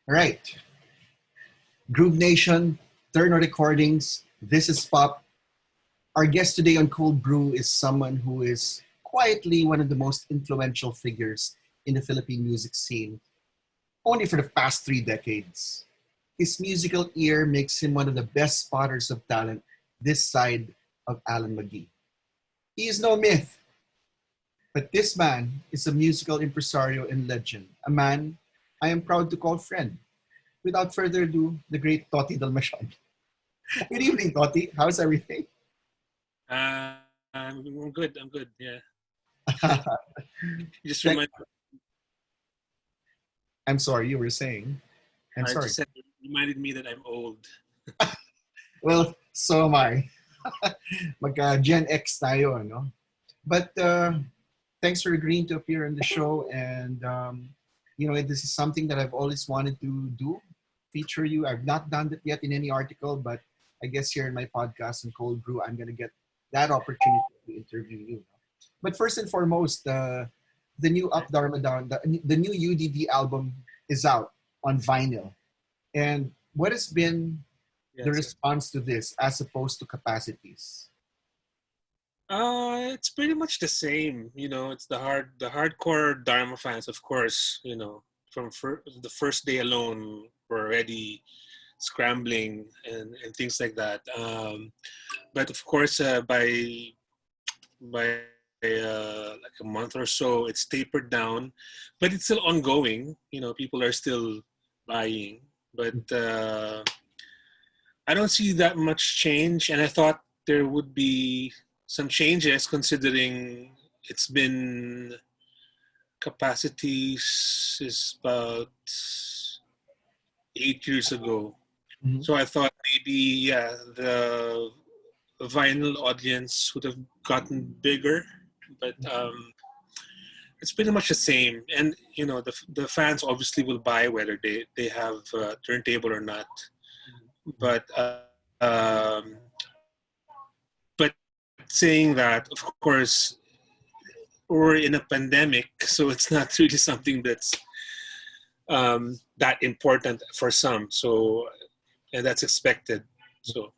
All right. Groove Nation, Terno Recordings, this is Pop. Our guest today on Cold Brew is someone who is quietly one of the most influential figures in the Philippine music scene, only for the past 3 decades. His musical ear makes him one of the best spotters of talent this side of Alan McGee. He is no myth, but this man is a musical impresario and legend, a man I am proud to call friend. Without further ado, the great Toti Dalmacion. Good evening, Toti. How's everything? I'm good. I'm good. Yeah. You just Thank- remind. I'm sorry, you were saying. I'm I sorry. just said reminded me that I'm old. Well, so am I. Mag-Gen X tayo, no? But thanks for agreeing to appear on the show. And, this is something that I've always wanted to do, feature you. I've not done that yet in any article, but I guess here in my podcast in Cold Brew, I'm going to get that opportunity to interview you. But first and foremost, the new Up Dharma Down, the new UDD album is out on vinyl. And what has been the Yes. response to this as opposed to Capacities? It's pretty much the same. It's the hardcore Dharma fans, of course. From the first day alone, were already scrambling and things like that. But of course, by like a month or so, it's tapered down, but it's still ongoing. People are still buying, but I don't see that much change. And I thought there would be some changes considering it's been Capacities is about 8 years ago. Mhm. So I thought maybe, the vinyl audience would have gotten bigger, but it's pretty much the same. And the fans obviously will buy whether they have a turntable or not. But but saying that, of course, we're in a pandemic, so it's not really something that's that important for some. So, and that's expected. So.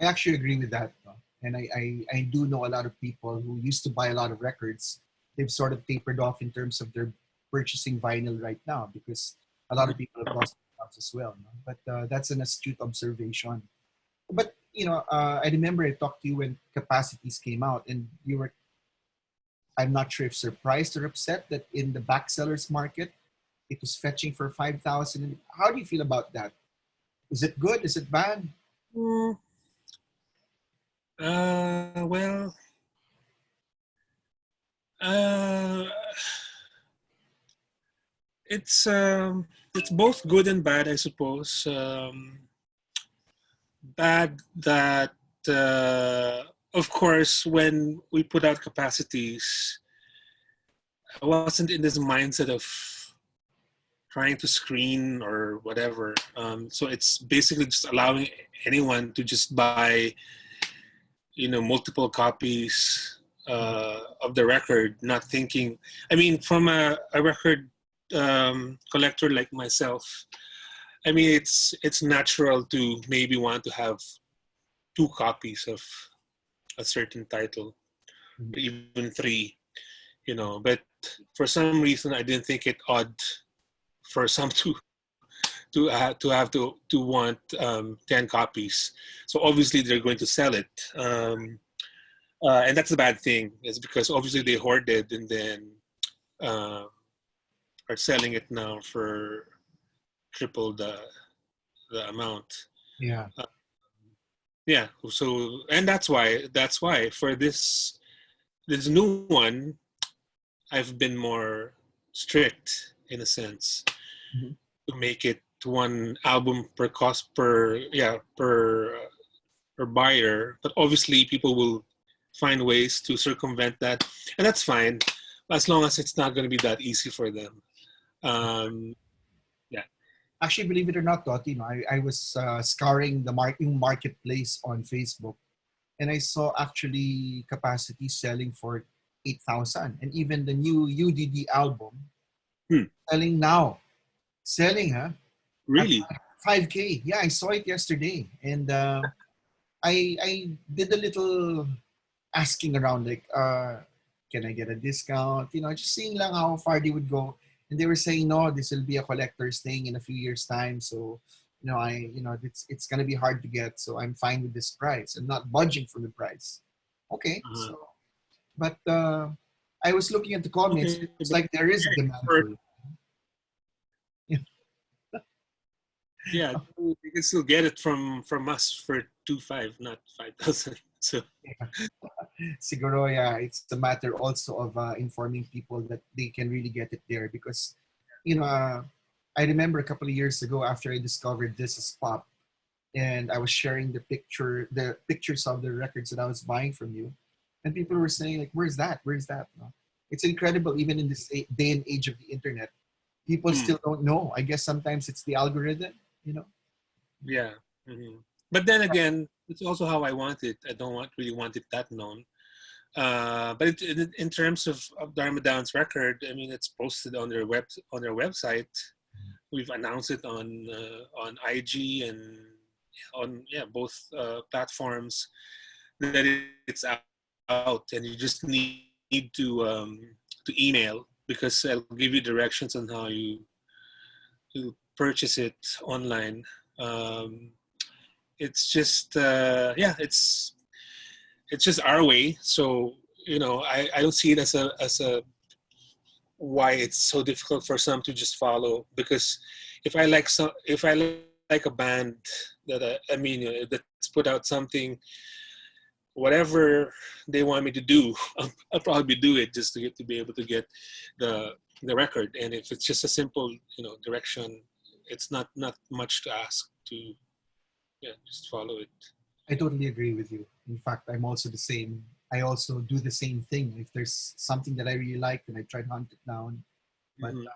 I actually agree with that. No? And I do know a lot of people who used to buy a lot of records. They've sort of tapered off in terms of their purchasing vinyl right now because a lot of people have lost their jobs as well. No? But that's an astute observation. But, I remember I talked to you when Capacities came out and you were, I'm not sure if surprised or upset that in the backsellers market, it was fetching for 5,000. How do you feel about that? Is it good? Is it bad? Well, it's both good and bad, I suppose. Bad that, of course, when we put out Capacities, I wasn't in this mindset of trying to screen or whatever. So it's basically just allowing anyone to just buy, multiple copies of the record, not thinking. I mean, from a record collector like myself, I mean, it's natural to maybe want to have 2 copies of a certain title, or even 3, But for some reason, I didn't think it odd for some to want 10 copies. So obviously they're going to sell it, and that's a bad thing. It's because obviously they hoarded and then are selling it now for triple the amount. Yeah. Yeah. So, and that's why for this new one, I've been more strict in a sense to make it one album per buyer. But obviously, people will find ways to circumvent that, and that's fine as long as it's not going to be that easy for them. Yeah. Actually, believe it or not, Totti, I was scouring the marketplace on Facebook, and I saw actually Capacity selling for 8,000, and even the new UDD album selling now, selling, huh? At Really? 5K. Yeah, I saw it yesterday, and I did a little asking around, like, can I get a discount? You know, just seeing lang how far they would go. And they were saying, no, this will be a collector's thing in a few years' time. So, it's gonna be hard to get. So I'm fine with this price. I'm not budging for the price. Okay, Uh-huh. so but I was looking at the comments. Okay, It's but like there is a demand for, for it. Yeah. yeah, you can still get it from us for 2.5, not 5,000. So Siguro, yeah, it's a matter also of informing people that they can really get it there because, you know, I remember a couple of years ago after I discovered This Is Pop, and I was sharing the pictures of the records that I was buying from you, and people were saying like, "Where's that? Where's that?" No? It's incredible, even in this day and age of the internet, people mm, still don't know. I guess sometimes it's the algorithm, you know. yeah. Hmm. But then again, it's also how I want it. I don't really want it that known. But in terms of Darmadan's record, I mean, it's posted on their website. We've announced it on IG and on both platforms that it's out, and you just need to email because I'll give you directions on how you purchase it online. Um, it's just it's just our way. So I don't see it as a why it's so difficult for some to just follow, because if I like a band that I mean that's put out something, whatever they want me to do, I'll probably do it just to be able to get the record. And if it's just a simple direction, it's not much to ask to just follow it. I totally agree with you. In fact, I'm also the same. I also do the same thing. If there's something that I really like, then I try to hunt it down. But Mhm.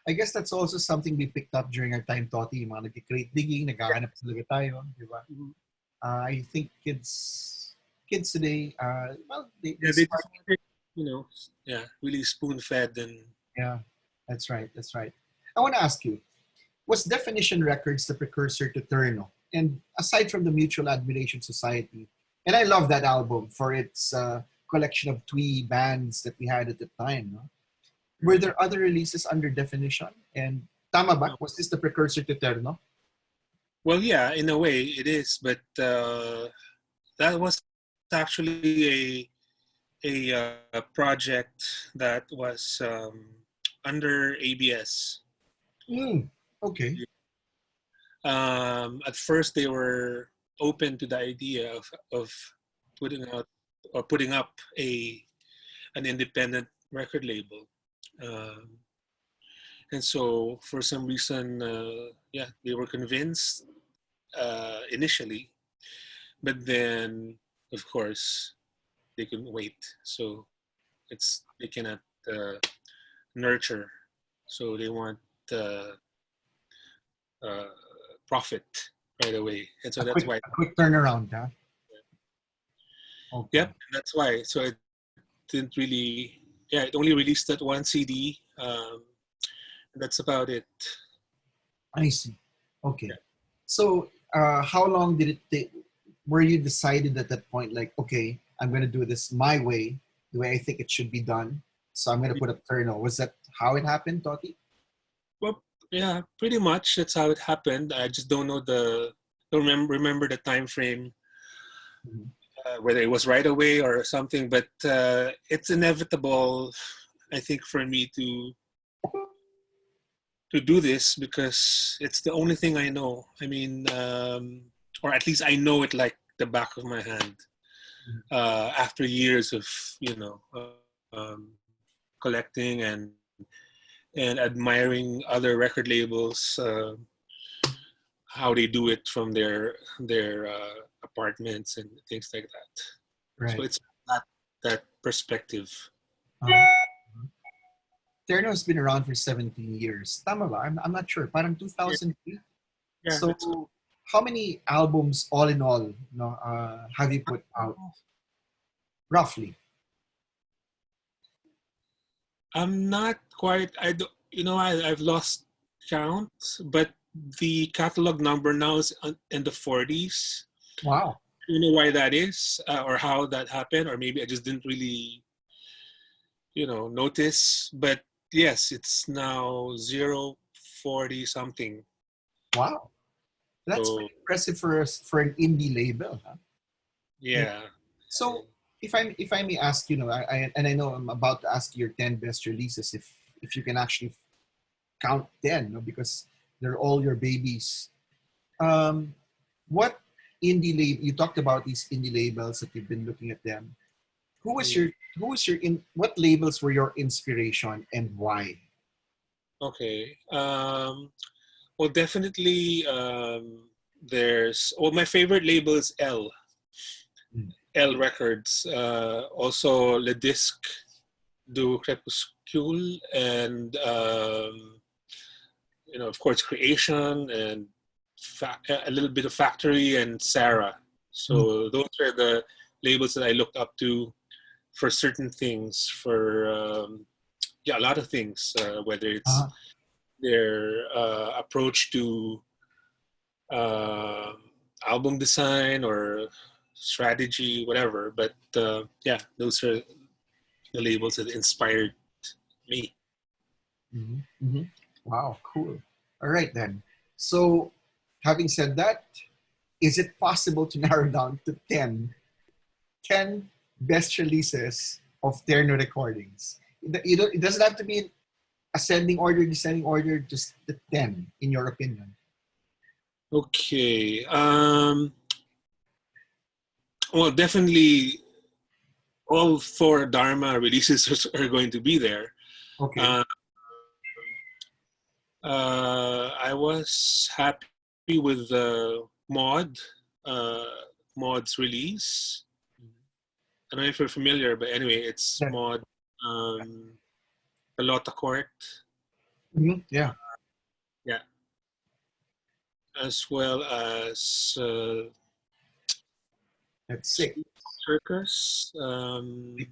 I guess that's also something we picked up during our time, Toti. Yung mga nag-crate digging, naghahanap talaga tayo, di ba? Mhm. I think kids today, well, they Yeah, they start. just want it, really spoon fed. And Yeah, that's right. That's right. I want to ask you, was Definition Records the precursor to Terno? And aside from the Mutual Admiration Society, and I love that album for its collection of twee bands that we had at the time. No? Were there other releases under Definition? And tama ba? Was this the precursor to Terno? well, yeah, in a way it is, but that was actually a project that was under ABS. Mm, okay. At first, they were open to the idea of putting out or putting up an independent record label, um, and so for some reason, they were convinced initially, but then, of course, they couldn't wait. So they cannot uh, nurture, so they want uh, uh, profit right away, and so that's why. A quick turnaround, huh? Okay. Yep, that's why. So it didn't really. Yeah, it only released that one CD. That's about it. I see. Okay. Yeah. So, how long did it take? Were you decided at that point, like, okay, I'm going to do this my way, the way I think it should be done. So I'm going to put up Terno. Was that how it happened, Toti? Well, yeah, pretty much that's how it happened. I just don't know don't remember the time frame, Mhm. whether it was right away or something. But it's inevitable, I think, for me to do this because it's the only thing I know. I mean, or at least I know it like the back of my hand. After years of um, collecting and admiring other record labels, how they do it from their apartments and things like that. So Right. it's that perspective. Uh, Terno has been around for 17 years. Tama ba? I'm not sure. Parang Yeah, 2003. yeah, that's. So, how many albums, all in all, no, have you put out, roughly? I'm not quite. I do. I've lost count, but the catalog number now is in the 40s. Wow. I don't know why that is, or how that happened, or maybe I just didn't really, notice. But yes, it's now 040 something. Wow. That's So pretty impressive for an indie label, huh? yeah. So if I may ask, I know I'm about to ask your 10 best releases, if you can actually count 10, no? Because they're all your babies. Um, what indie label you talked about these indie labels that you've been looking at them? What labels were your inspiration and why? Okay. Well, definitely. My favorite label is Mm. L Records. Also, Le Disque du Crépuscule, and of course, Creation, and a little bit of Factory and Sarah. Mm. So those are the labels that I looked up to for certain things. For a lot of things, whether it's Uh, their approach to uh, album design or strategy, whatever. But those are the labels that inspired me. mhm, mhm. Wow, cool. All right then. So, having said that, is it possible to narrow down to 10 best releases of Terno Recordings? It doesn't have to be in ascending order, descending order, just the 10, in your opinion. Okay. Well, definitely all four Dharma releases are going to be there. Okay. Uh, I was happy with the uh, Mod's release. I don't know if you're familiar, but anyway, it's Yeah. Mod um, Pelota Court. Mhm. Yeah. Yeah. As well as That's sick. Street Circus.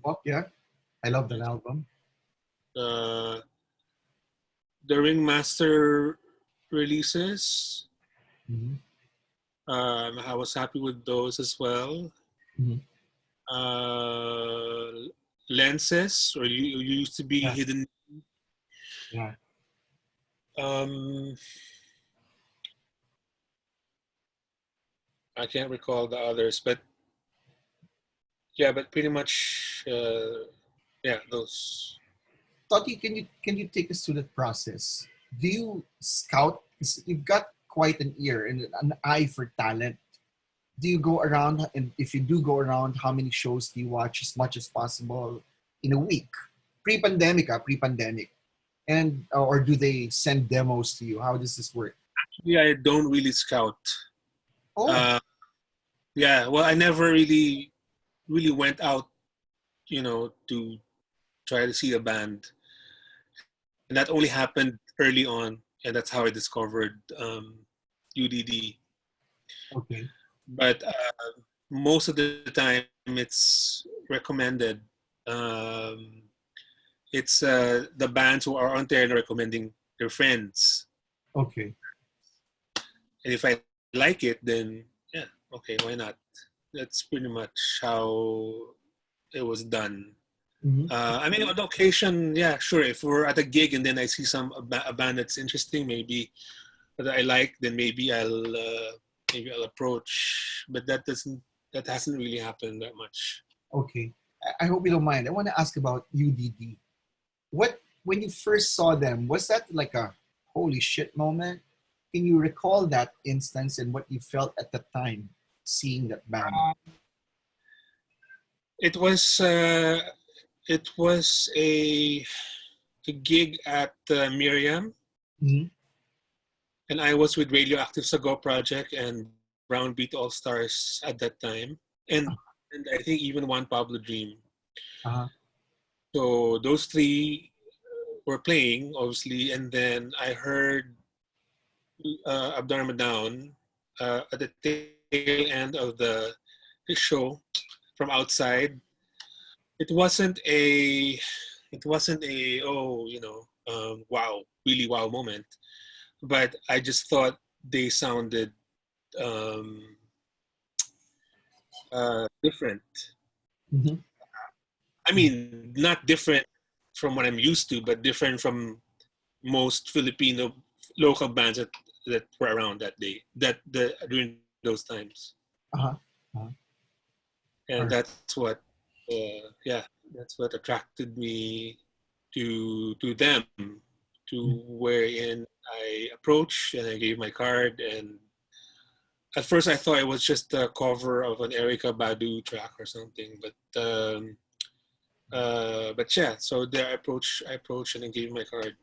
Pop, yeah. I love that album. Uh, the Ringmaster releases. Mhm. I was happy with those as well. Mhm. Uh, Lenses, or you used to be Yeah. hidden. Yeah. Um, I can't recall the others, but yeah, but pretty much, those. Toti, can you take us through that process? Do you scout? 'Cause you've got quite an ear and an eye for talent. Do you go around, and if you do go around, how many shows do you watch as much as possible in a week? Pre-pandemic, and or do they send demos to you? How does this work? Yeah, I don't really scout. Oh, Uh, yeah, well, I never really went out, to try to see a band, and that only happened early on, and that's how I discovered UDD. okay, But most of the time, it's recommended. Um, it's the bands who are on there recommending their friends, okay. and if I like it, then yeah, okay, why not? That's pretty much how it was done. Mhm. I mean, on occasion, yeah, sure. If we're at a gig and then I see a band that's interesting, maybe that I like, then maybe I'll approach. But that hasn't really happened that much. Okay. I hope you don't mind. I want to ask about UDD. When you first saw them, was that like a holy shit moment? Can you recall that instance and what you felt at the time seeing that band? It was uh, it was a gig at Miriam, Mhm. and I was with Radioactive Sago Project and Brown Beat All Stars at that time, and I think even One Pablo Dream. Uh-huh. So those three were playing, obviously, and then I heard Abdurrahman Down at the tail end of the show from outside. It wasn't a, it wasn't a wow, really wow moment. but I just thought they sounded different. Mm-hmm. I mean, not different from what I'm used to, but different from most Filipino local bands that were around that day, during those times. Uh-huh. Uh-huh. All And right. yeah, that's what attracted me to them, to wherein I approached and I gave my card. And at first I thought it was just a cover of an Erica Badu track or something, but yeah, so there I approached and I gave my card.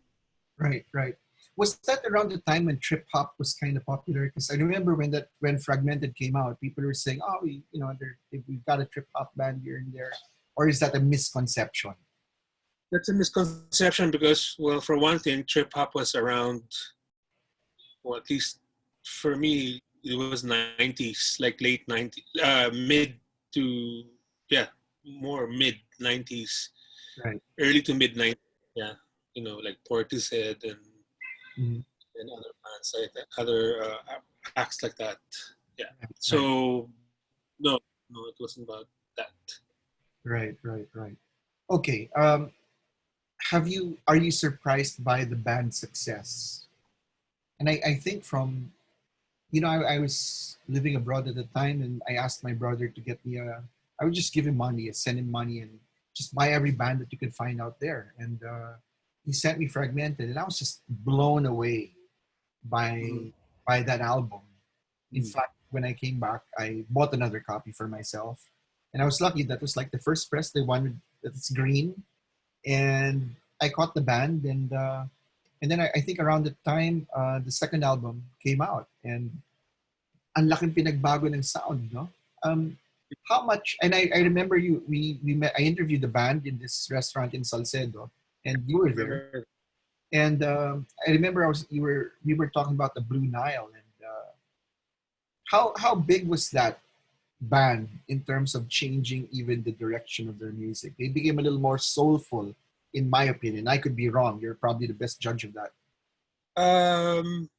Right, right. Was that around the time when trip hop was kind of popular? Because I remember when Fragmented came out, people were saying, "Oh, we've got a trip hop band here and there," or is that a misconception? That's a misconception because, well, for one thing, trip hop was around, well, at least for me, it was 90s, like late 90s, mid to, yeah, more mid 90s, Right. early to mid 90s, yeah, like Portishead Mhm. and other bands like that, other acts like that, yeah. Right, So, no, no, it wasn't about that. right, right, right. Okay. Are you surprised by the band's success? And I think I was living abroad at the time, and I asked my brother to get me I would just give him money, send him money, and just buy every band that you could find out there. And he sent me Fragmented, and I was just blown away Mm-hmm. by that album. In Mm-hmm. fact, when I came back, I bought another copy for myself, and I was lucky that was like the first press they wanted that's green, and I caught the band, and then I think around the time the second album came out, and ang laking pinagbago ng sound, no? How much? And I remember we met. I interviewed the band in this restaurant in Salcedo, and you were there. Remember, And I remember we were talking about the Blue Nile, and how big was that band in terms of changing even the direction of their music? They became a little more soulful, in my opinion. I could be wrong. You're probably the best judge of that. um,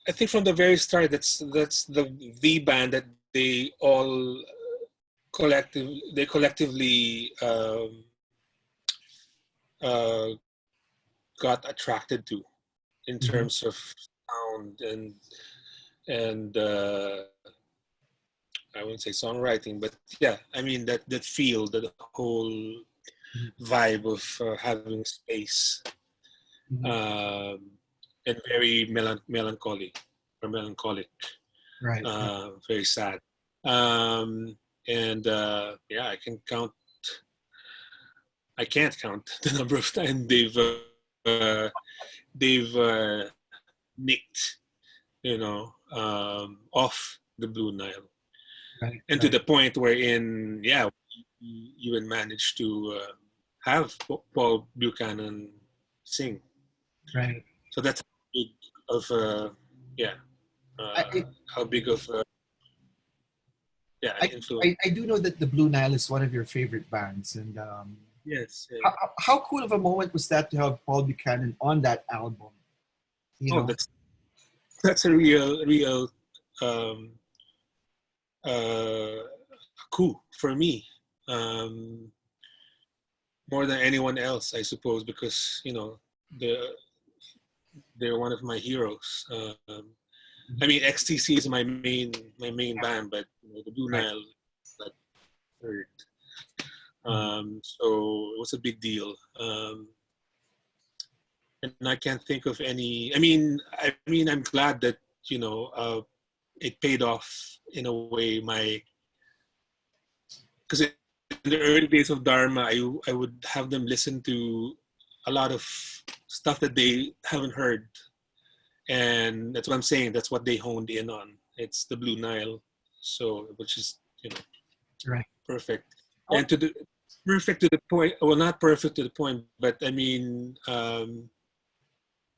I think from the very start, that's the band that they collectively uh, got attracted to in Mm-hmm. terms of sound and I wouldn't say songwriting, but yeah, I mean that feel, that whole vibe of having space, Mm-hmm. um, and very melancholic, Right. Right. very sad. Um, and yeah, I can't count the number of times they've nicked, off the Blue Nile, Right. and to Right. the point wherein, yeah, you even managed to have Paul Buchanan sing. Right. So that's how big of yeah, I, how big of yeah, an I, influence. I do know that the Blue Nile is one of your favorite bands, and Yes. Yeah. how cool of a moment was that to have Paul Buchanan on that album? You Oh, know, that's a real um, uh, coup for me. Um, More than anyone else, I suppose, because the they're one of my heroes. I mean, XTC is my main band, but the Blue right? Nile that third. Mhm. So it was a big deal. And I can't think of any. I mean, I'm glad that it paid off in a way. Because in the early days of Dharma, I would have them listen to a lot of stuff that they haven't heard, and that's what I'm saying. That's what they honed in on. It's the Blue Nile, so which is Right. perfect, Oh, and to the perfect to the point. Well, not perfect to the point, but I mean,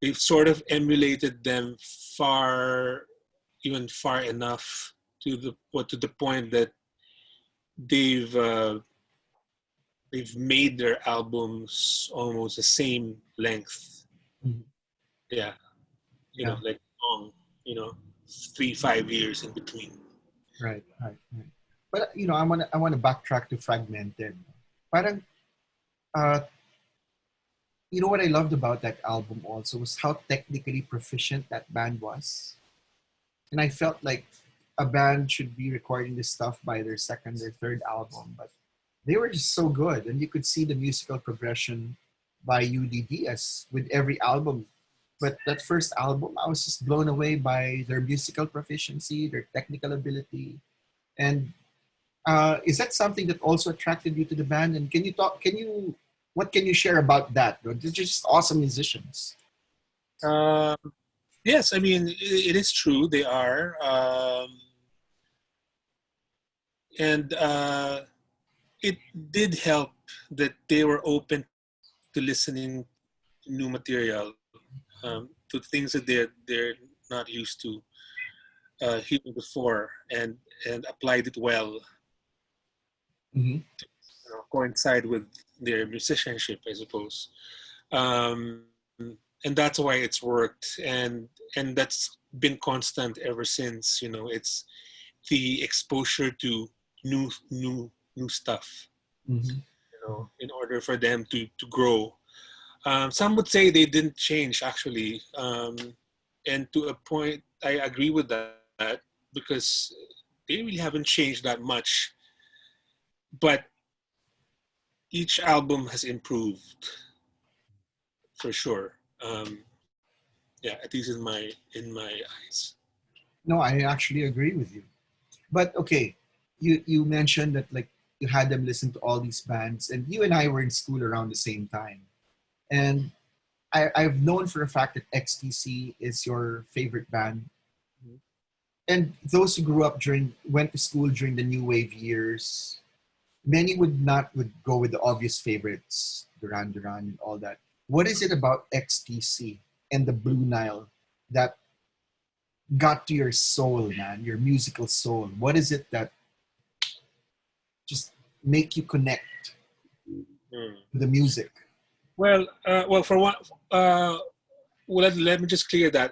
they've sort of emulated them even far enough to the point that they've they've made their albums almost the same length. Mhm. Yeah, Yeah. like long, you know, 3-5 years in between. Right. Right. Right. But I want to backtrack to Fragmented. Parang, uh, what I loved about that album also was how technically proficient that band was. And I felt like a band should be recording this stuff by their second or third album, but they were just so good, and you could see the musical progression by UDD as with every album. But that first album, I was just blown away by their musical proficiency, their technical ability, and is that something that also attracted you to the band? And can you talk? What can you share about that? They're just awesome musicians. Um, yes, I mean it is true they are, and it did help that they were open to listening to new material, to things that they're not used to hearing before, and applied it well, Mm-hmm. coincide with their musicianship, I suppose. Um, and that's why it's worked, and that's been constant ever since. It's the exposure to new stuff. Mm-hmm. In order for them to grow. Some would say they didn't change actually, and to a point, I agree with that because they really haven't changed that much. But each album has improved for sure. Yeah, at least in my eyes. No, I actually agree with you. But okay, you mentioned that like you had them listen to all these bands, and you and I were in school around the same time. And I've known for a fact that XTC is your favorite band. And those who grew up went to school during the new wave years, many would go with the obvious favorites, Duran Duran and all that. What is it about XTC and the Blue Nile that got to your soul, man, your musical soul? What is it that just make you connect Mm. to the music? Well, for one, let me just clear that.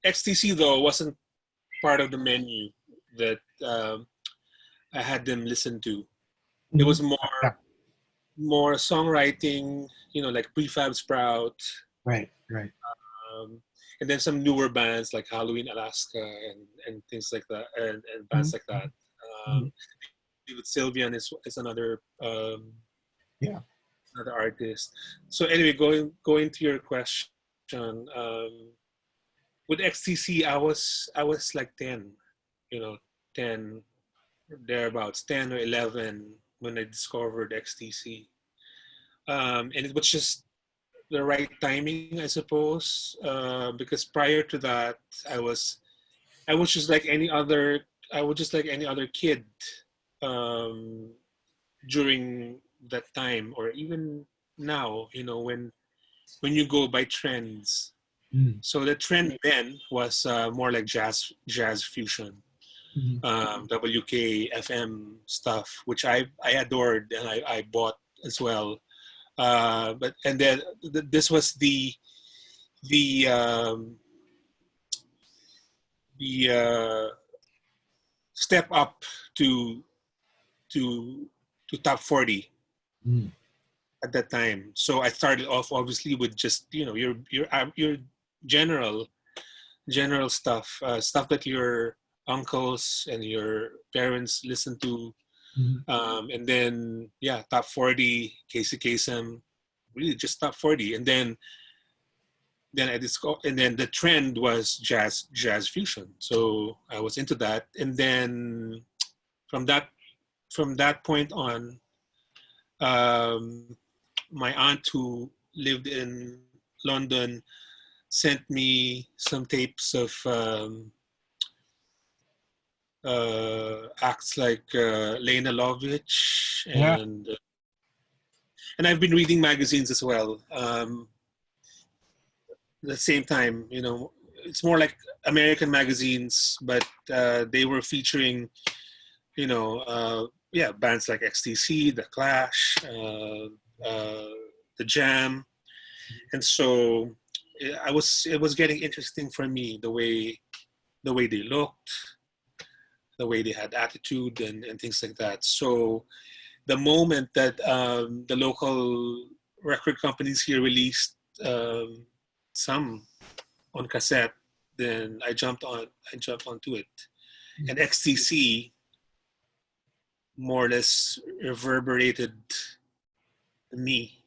XTC though wasn't part of the menu that I had them listen to. It Mhm. was more Yeah, more songwriting, like Prefab Sprout, right, right. um, and then some newer bands like Halloween Alaska and things like that, and bands Mhm. like that. Mhm. Um, with Sylvian is Yeah. another artist. So anyway, going to your question, with XTC, I was like 10, 10 thereabouts, 10 or 11 when I discovered XTC. And it was just the right timing, I suppose, because prior to that, I was I was just like any other I was just like any other kid, um, during that time, or even now, when you go by trends. Mm. So the trend then was more like jazz fusion, Mhm. WK FM stuff, which I adored and I bought as well. But and then this was the um, the step up to to to top 40 Mm. at that time. So I started off obviously with just your general general stuff, stuff that your uncles and your parents listen to, Mhm. and then yeah, top 40, Casey Kasem, really just top 40, and then I discovered, and then the trend was jazz fusion. So I was into that, and then from that from that point on, um, my aunt who lived in London sent me some tapes of acts like Lena Lovitch, Yeah. and I've been reading magazines as well. At the same time, it's more like American magazines, but they were featuring, you know, uh, yeah, bands like XTC, The Clash, The Jam, and so it was getting interesting for me the way they looked, the way they had attitude, and things like that. So the moment that the local record companies here released some on cassette, then I jumped onto it, and XTC more or less reverberated me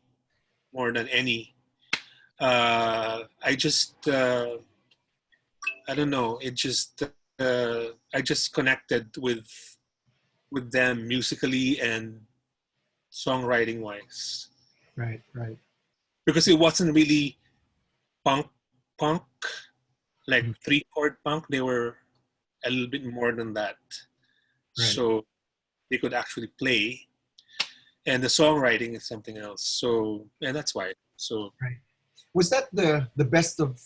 more than any. I just I don't know. It just I just connected with them musically and songwriting wise, Right, right. because it wasn't really punk punk like Mhm. 3-chord punk. They were a little bit more than that, Right, so they could actually play, and the songwriting is something else. So and that's why. So right. Was that the best of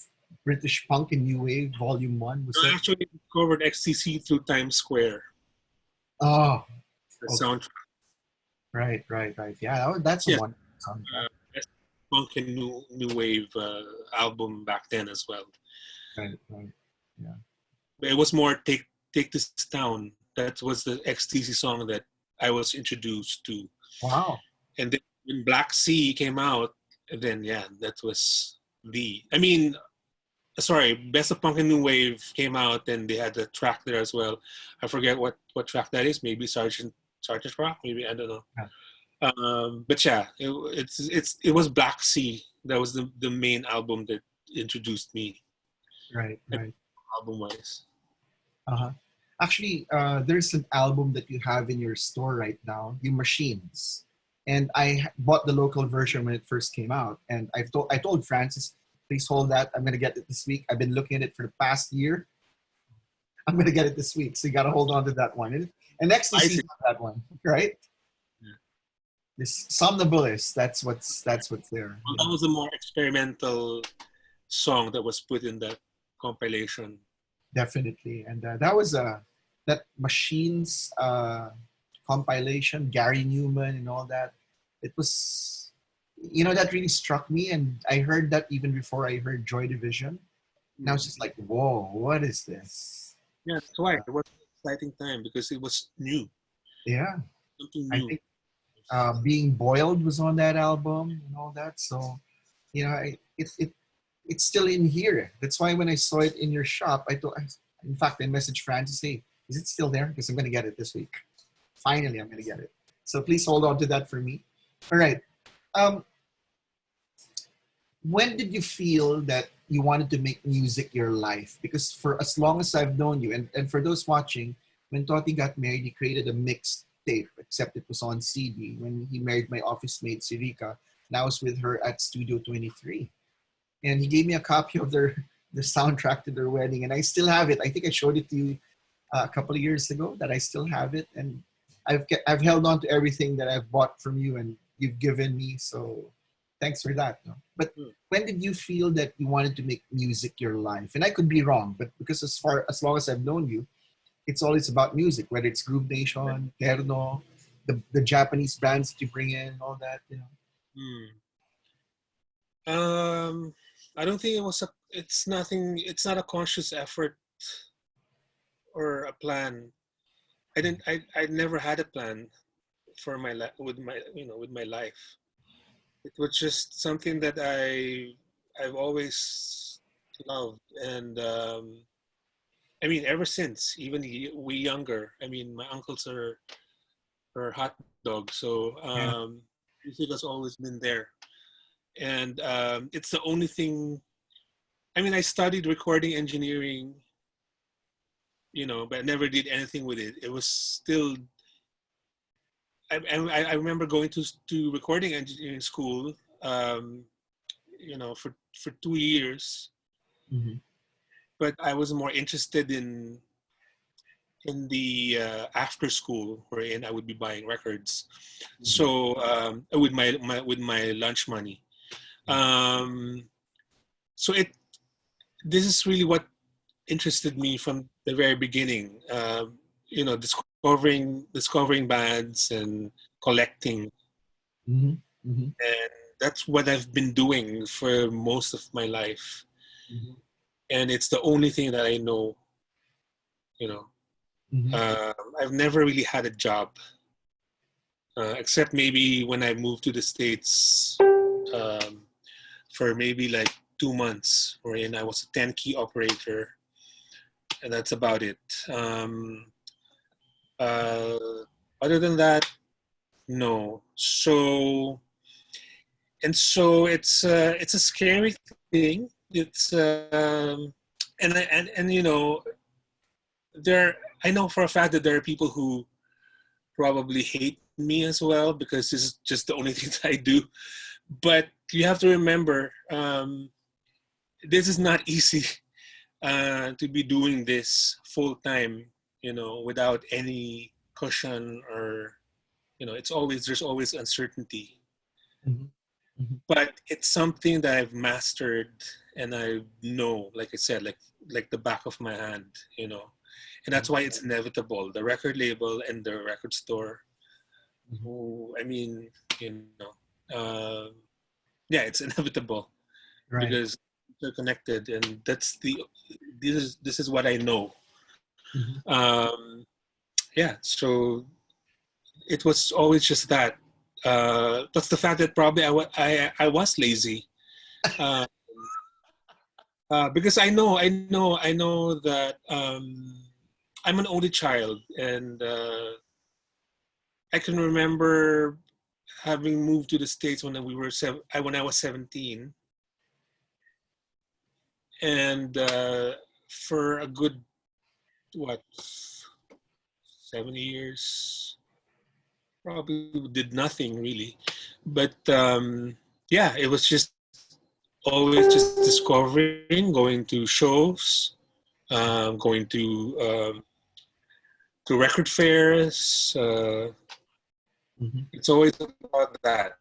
British punk and new wave volume one? Was I that? actually discovered XTC through Times Square, Oh, the okay. soundtrack. Right, right, right. Yeah, that's a Yes, one soundtrack. best punk and new wave album back then as well. Right, right. Yeah. But it was more take this down. That was the XTC song that I was introduced to, Wow. and then when Black Sea came out, then yeah, that was the. I mean, sorry, Best of Punk and New Wave came out, and they had the track there as well. I forget what track that is. Maybe Sergeant Rock. Maybe I don't know. Yeah. But yeah, it was Black Sea. That was the main album that introduced me Right, right. album wise. Uh-huh. Actually, there's an album that you have in your store right now, The Machines. And bought the local version when it first came out. And I told Francis, please hold that. I'm gonna get it this week. I've been looking at it for the past year. I'm gonna get it this week. So you gotta hold on to that one. And I XTC see. on that one, right? Yeah. This Somnambulist, that's what's there. Well, You that know? was a more experimental song that was put in that compilation. Definitely. And that was that Machines compilation, Gary Newman and all that. It was, that really struck me. And I heard that even before I heard Joy Division. And I was just like, whoa, what is this? Yeah, that's why it was an exciting time because it was new, Yeah, something I new. think Being Boiled was on that album and all that. So, it's still in here. That's why when I saw it in your shop, in fact, I messaged Francis, hey, is it still there? Because I'm going to get it this week. Finally, I'm going to get it. So please hold on to that for me. All right. Um, when did you feel that you wanted to make music your life? Because for as long as I've known you, and for those watching, when Toti got married, he created a mixed tape, except it was on CD. When he married my office mate, Sirika, and I was with her at Studio 23. And he gave me a copy of the soundtrack to their wedding, and I still have it. I think I showed it to you a couple of years ago. That I still have it, and I've held on to everything that I've bought from you and you've given me. So thanks for that. No? But Hmm. when did you feel that you wanted to make music your life? And I could be wrong, but because as long as I've known you, it's always about music. Whether it's Groove Nation, Terno, the Japanese bands that you bring in, all that. Hmm. Um, I don't think it was a. It's nothing. It's not a conscious effort or a plan. I didn't. I never had a plan for my life with my life. It was just something that I've always loved, and I mean ever since even we younger. I mean my uncles are hot dogs, so Yeah. music has always been there, and it's the only thing. I mean I studied recording engineering, but I never did anything with it. It was still. I remember going to recording engineering school, um, for 2 years, Mm-hmm. but I was more interested in the after school wherein I would be buying records. So with my lunch money. Um, so this is really what interested me from the very beginning. discovering bands and collecting. Mm-hmm. Mm-hmm. And that's what I've been doing for most of my life. Mm-hmm. And it's the only thing that I know, you know. Mm-hmm. I've never really had a job, except maybe when I moved to the States um, for maybe like 2 months, wherein I was a 10 key operator, and that's about it. Um, uh, Other than that, no. So it's a scary thing. It's and there. I know for a fact that there are people who probably hate me as well because this is just the only thing that I do. But you have to remember, this is not easy to be doing this full time. Without any cushion or there's always uncertainty. Mm-hmm. Mm-hmm. But it's something that I've mastered and I know, like I said, like the back of my hand, and that's why it's inevitable. The record label and the record store. Oh, I mean, you know, uh, yeah, it's inevitable Right. because they're connected, and this is what I know. Mm-hmm. Um, yeah, so it was always just that. Plus the fact that probably I was lazy. Uh, because I know that I'm an only child, and I can remember having moved to the States when I was 17, and for a good what 7 years, probably did nothing really, but yeah, it was just always just discovering, going to shows, going to record fairs. Mm-hmm. It's always about that.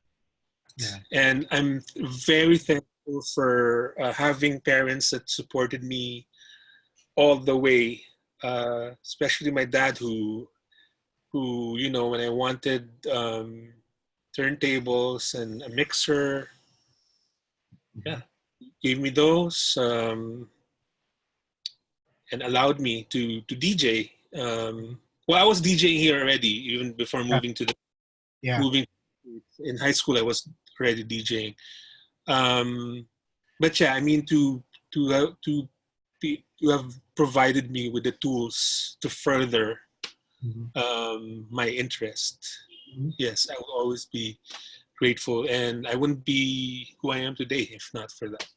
Yeah. And I'm very thankful for having parents that supported me all the way, especially my dad, who when I wanted turntables and a mixer, Mm-hmm. yeah, gave me those and allowed me to DJ. Well, I was DJing here already, even before Yeah. Yeah. moving in high school. I was already DJing. Um, but yeah, I mean to have provided me with the tools to further Mm-hmm. my interest. Mm-hmm. Yes, I will always be grateful, and I wouldn't be who I am today if not for that.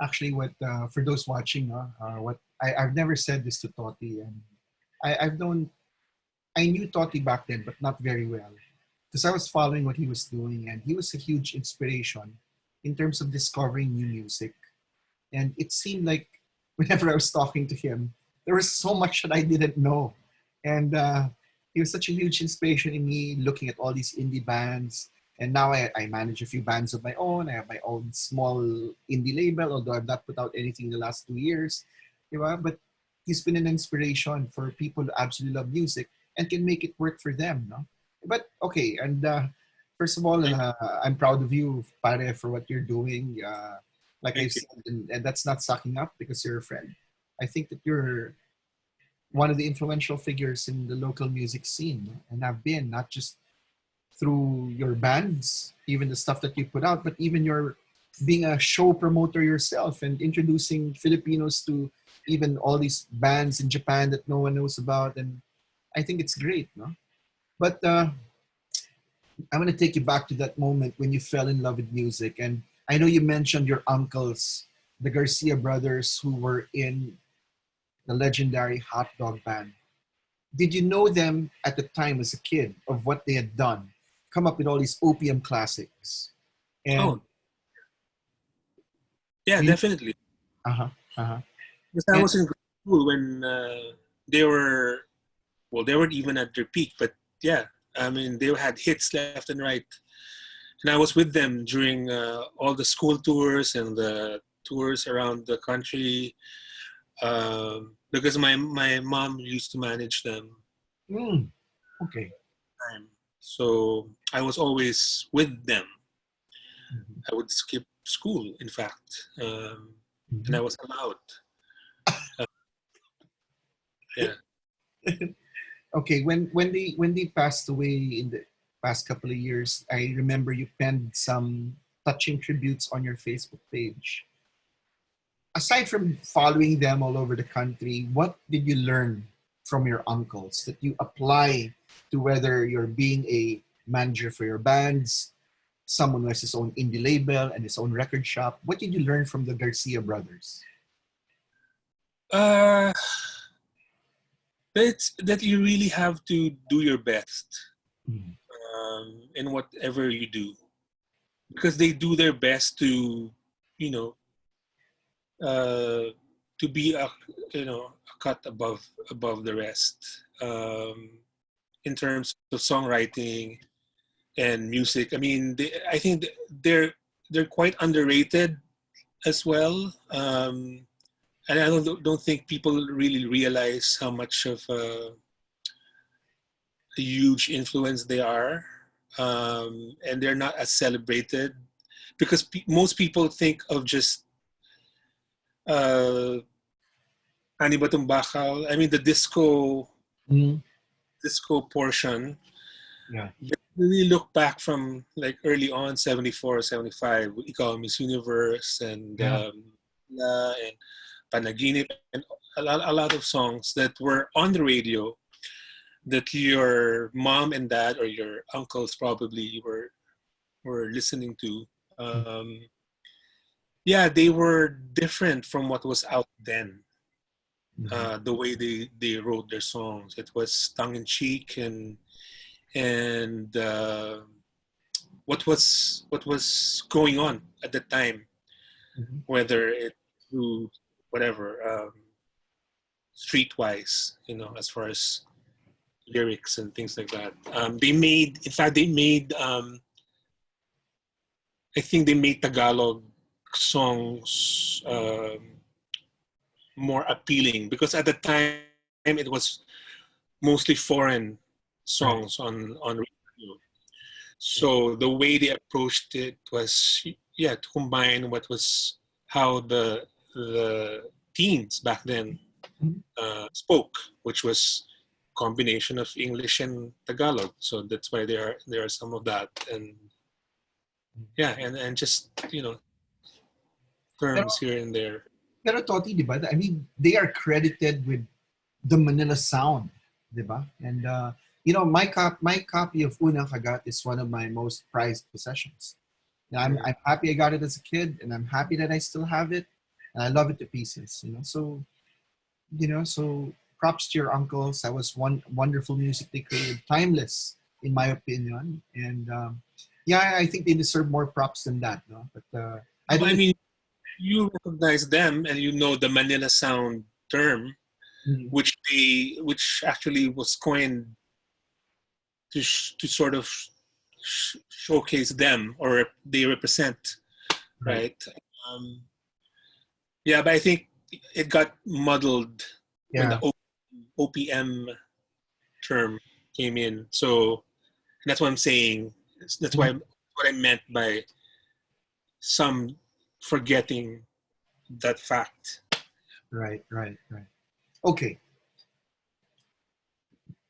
Actually, what for those watching, what I've never said this to Toti, and I knew Toti back then, but not very well, because I was following what he was doing, and he was a huge inspiration in terms of discovering new music. And it seemed like whenever I was talking to him, there was so much that I didn't know, and he was such a huge inspiration in me looking at all these indie bands. And now I manage a few bands of my own. I have my own small indie label, although I've not put out anything in the last 2 years. Diba? But he's been an inspiration for people who absolutely love music and can make it work for them. No? But okay, and first of all, Thank, I'm proud of you, Pare, for what you're doing. Like I thank you. said, and that's not sucking up because you're a friend. I think that you're one of the influential figures in the local music scene and have been not just through your bands, even the stuff that you put out, but even your being a show promoter yourself and introducing Filipinos to even all these bands in Japan that no one knows about. And I think it's great, no? But I'm going to take you back to that moment when you fell in love with music. And I know you mentioned your uncles, the Garcia brothers, who were in the legendary Hot Dog Band. Did you know them at the time as a kid of what they had done? Come up with all these opium classics. And Oh, yeah, you, definitely. uh-huh, uh-huh. Because I And was in grade school when they were, well, they weren't even at their peak, but yeah, I mean, they had hits left and right. And I was with them during all the school tours and the tours around the country. because my mom used to manage them. Mm, okay. So I was always with them. Mhm. I would skip school, in fact, and Mhm. I was allowed. Uh, yeah. Okay, when they passed away in the past couple of years, I remember you penned some touching tributes on your Facebook page. Aside from following them all over the country, what did you learn from your uncles that you apply to whether you're being a manager for your bands, someone who has his own indie label and his own record shop? What did you learn from the Garcia brothers? Uh, that you really have to do your best Mhm. in whatever you do, because they do their best to, you know, uh, to be a cut above the rest, in terms of songwriting and music. I mean, I think they're quite underrated as well. And I don't think people really realize how much of a huge influence they are, and they're not as celebrated because most people think of just uh, Ani Batong Bakal. I mean, the Mhm. disco portion. Yeah. But really look back from like early on 74, 75, Ikaw Miss Universe and Yeah. and Panaginip and a lot of songs that were on the radio that your mom and dad or your uncles probably were listening to. Yeah, they were different from what was out then. Mhm. The way they wrote their songs, it was tongue in cheek and what was going on at the time, Mhm. whether it through whatever streetwise, as far as lyrics and things like that. In fact, I think they made Tagalog songs more appealing because at the time it was mostly foreign Right. songs on radio. So the way they approached it was, yeah, to combine what was how the teens back then Mhm. spoke, which was combination of English and Tagalog. So that's why there are some of that, and yeah, and just Pero, terms here and there. pero Toti, di ba? I mean, they are credited with the Manila sound, di ba? And my copy of Unang Kagat is one of my most prized possessions. And Yeah. I'm happy I got it as a kid, and I'm happy that I still have it, and I love it to pieces. So props to your uncles. That was one wonderful music they created, timeless in my opinion. And yeah, I think they deserve more props than that. No, but I No, I don't. mean, you recognize them and you know the Manila sound term, Mhm. which actually was coined to sort of showcase them or they represent, Right. right? Um, yeah, but I think it got muddled when the Yeah. OPM term came in. So that's what I'm saying. That's Mhm. why what I meant by some forgetting that fact. Right. Right. Right. Okay.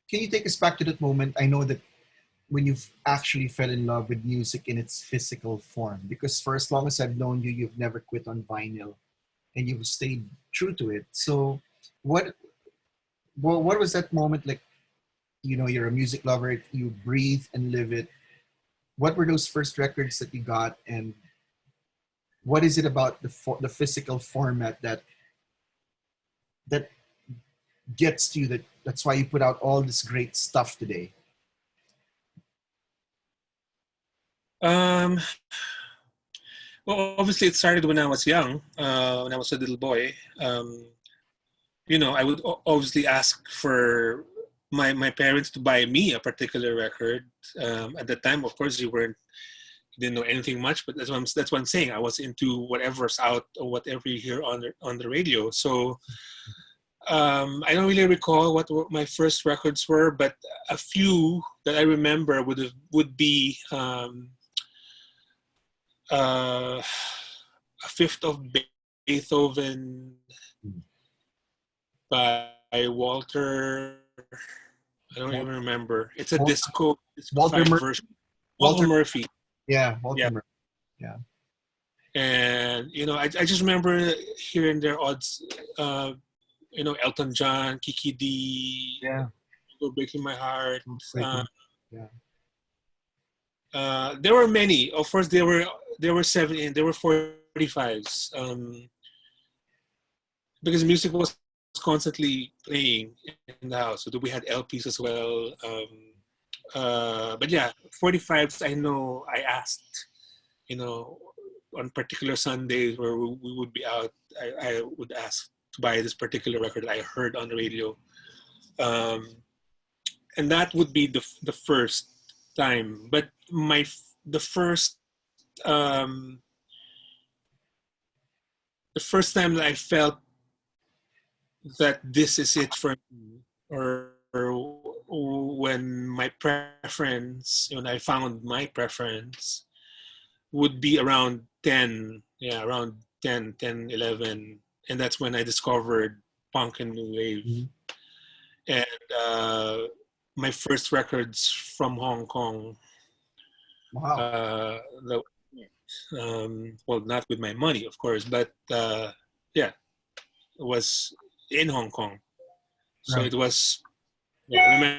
Can you take us back to that moment? I know that when you've actually fell in love with music in its physical form, because for as long as I've known you, you've never quit on vinyl and you've stayed true to it. So, what what was that moment like? You're a music lover, you breathe and live it. What were those first records that you got, and what is it about the physical format that gets to you? That's why you put out all this great stuff today. Um, well, obviously, it started when I was young, when I was a little boy. I would obviously ask for my parents to buy me a particular record. At the time, of course, didn't know anything much, but that's what I'm saying. I was into whatever's out or whatever you hear on the radio. So I don't really recall what my first records were, but a few that I remember would be a Fifth of Beethoven by Walter. I don't even remember. It's a disco Walter version. Walter Murphy. Yeah, Walter Yeah. Murphy. Yeah. And I just remember hearing their odds. Elton John, Kiki D. Yeah. Breaking My Heart. Yeah. There were many. Of course, there were 70 and there were 45s. Because music was constantly playing in the house. So we had LPs as well. But yeah, 45s. I know I asked, on particular Sundays where we would be out, I would ask to buy this particular record that I heard on the radio. And that would be the first time. But the first time that I felt that this is it for me, or when I found my preference would be around 10, around 10, 11. And that's when I discovered punk and new wave. Mm-hmm. And my first records from Hong Kong. Wow. Well, not with my money, of course, but it was in Hong Kong. So Right. it was. I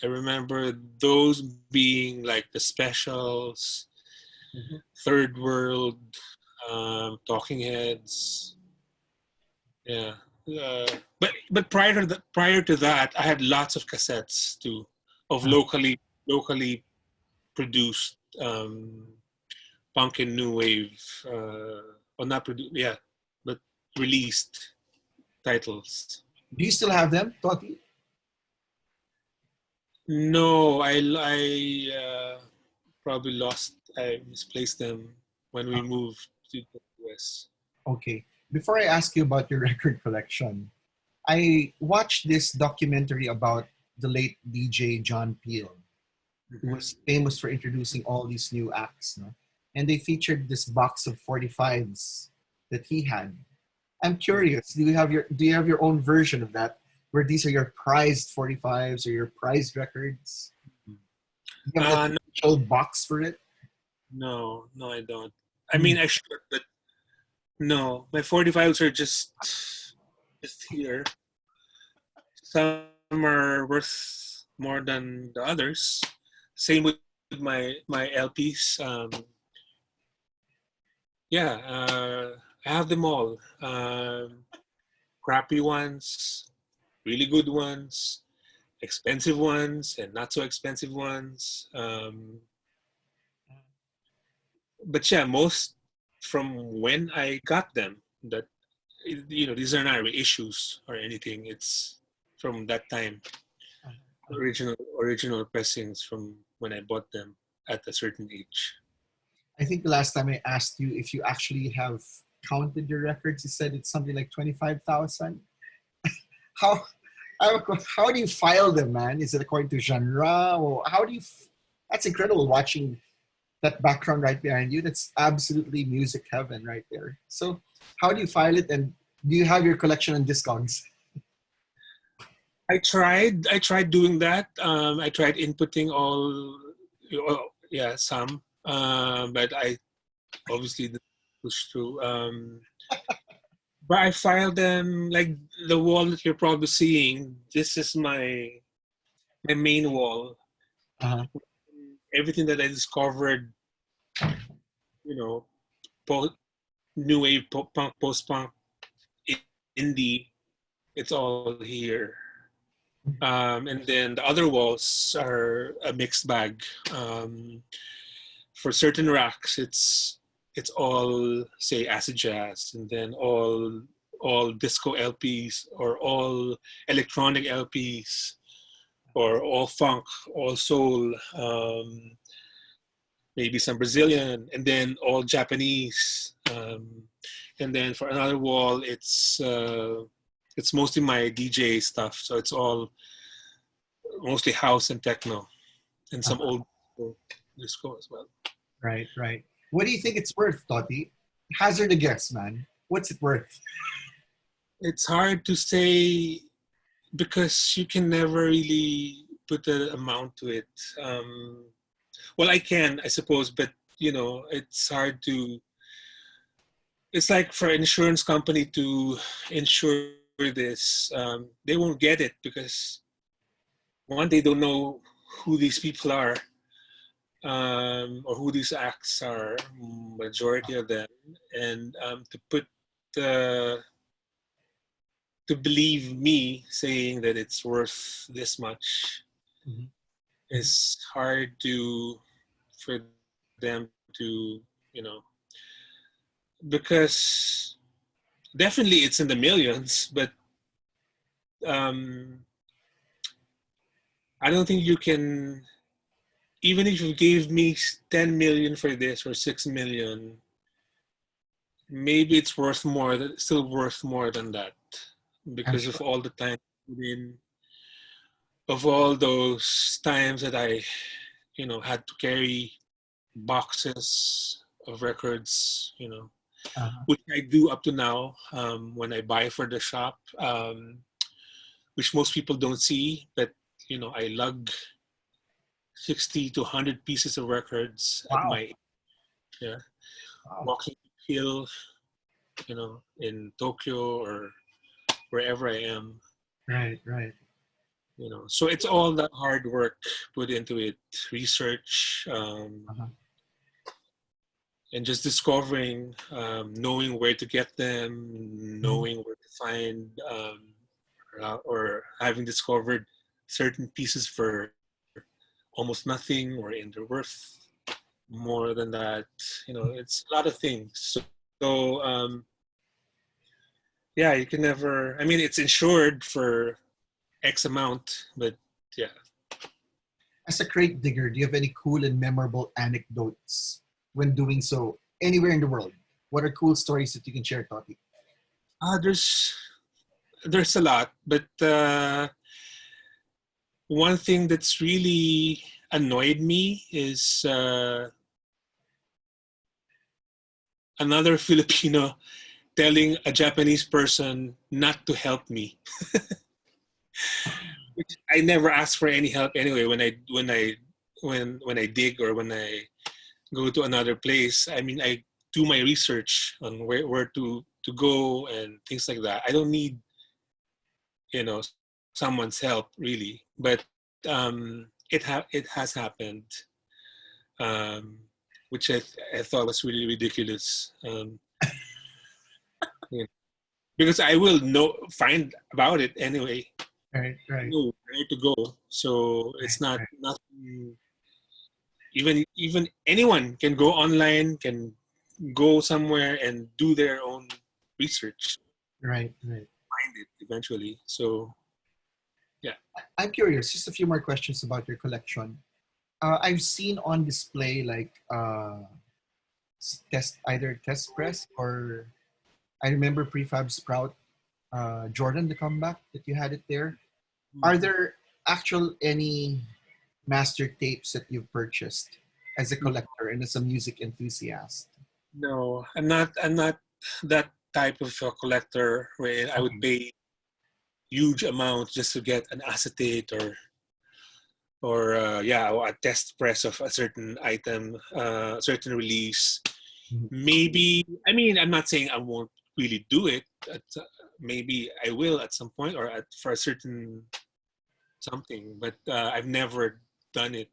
remember those being like the Specials, Mm-hmm. Third World, Talking Heads. Yeah. But prior to that, I had lots of cassettes too of locally produced punk and new wave, or not produced, but released titles. Do you still have them, Toti? No, I probably I misplaced them when we moved to the US. Okay. Before I ask you about your record collection, I watched this documentary about the late DJ John Peel, who was famous for introducing all these new acts. No? And they featured this box of 45s that he had. I'm curious, do you have your own version of that, where these are your prized 45s or your prized records? Do you have a special box for it? No, I don't. I mean, I should, but no. My 45s are just here. Some are worth more than the others. Same with my LPs. I have them all. Crappy ones, really good ones, expensive ones, and not so expensive ones. But yeah, most from when I got them, that these are not reissues or anything. It's from that time. Original pressings from when I bought them at a certain age. I think the last time I asked you if you actually have counted your records, you said it's something like 25,000. How do you file them, man? Is it according to genre, or how do you? That's incredible watching that background right behind you. That's absolutely music heaven right there. So how do you file it, and do you have your collection on Discogs? I tried doing that. I tried inputting some, but I obviously didn't push through. But I filed them, like the wall that you're probably seeing. This is my main wall. Uh-huh. Everything that I discovered, new wave, punk, post-punk, indie, it's all here. And then the other walls are a mixed bag. For certain racks, it's all, say, acid jazz, and then all disco LPs, or all electronic LPs, or all funk, all soul. maybe some Brazilian, and then all Japanese. And then for another wall, it's mostly my DJ stuff. So it's all mostly house and techno, and some old disco as well. Right, right. What do you think it's worth, Toti? Hazard a guess, man. What's it worth? It's hard to say because you can never really put an amount to it. Well, I can, I suppose, but it's hard to. It's like for an insurance company to insure this, they won't get it because one, they don't know who these people are, or who these acts are, majority of them, and to believe me saying that it's worth this much is hard for them to, because definitely it's in the millions, but I don't think you can, even if you gave me 10 million for this or 6 million, maybe it's worth more, still worth more than that because of all the time of all those times that I, had to carry boxes of records, which I do up to now, when I buy for the shop, which most people don't see, but I lug 60 to 100 pieces of records at my walking hill, in Tokyo or wherever I am. Right, right. So it's all that hard work put into it, research, and just discovering, knowing where to get them, knowing where to find, or having discovered certain pieces for almost nothing or in their worth more than that. It's a lot of things. So yeah, you can never, I mean, it's insured for X amount, but yeah. As a crate digger, do you have any cool and memorable anecdotes when doing so anywhere in the world? What are cool stories that you can share, Toti? There's a lot, but one thing that's really annoyed me is another Filipino telling a Japanese person not to help me. Which I never ask for any help anyway. When I dig or when I go to another place, I mean, I do my research on where to go and things like that. I don't need someone's help really, but it has happened, which I thought was really ridiculous. Because I will find about it anyway. Right, right. Know where to go, so it's not even anyone can go online, can go somewhere and do their own research. Right, right. Find it eventually. So, yeah. I'm curious. Just a few more questions about your collection. I've seen on display like either test press or I remember Prefab Sprout, Jordan the Comeback that you had it there. Are there any master tapes that you've purchased as a collector and as a music enthusiast? No, I'm not that type of a collector where I would pay huge amounts just to get an acetate or a test press of a certain item, certain release. Maybe, I mean, I'm not saying I won't really do it. Maybe I will at some point or for a certain something, but I've never done it.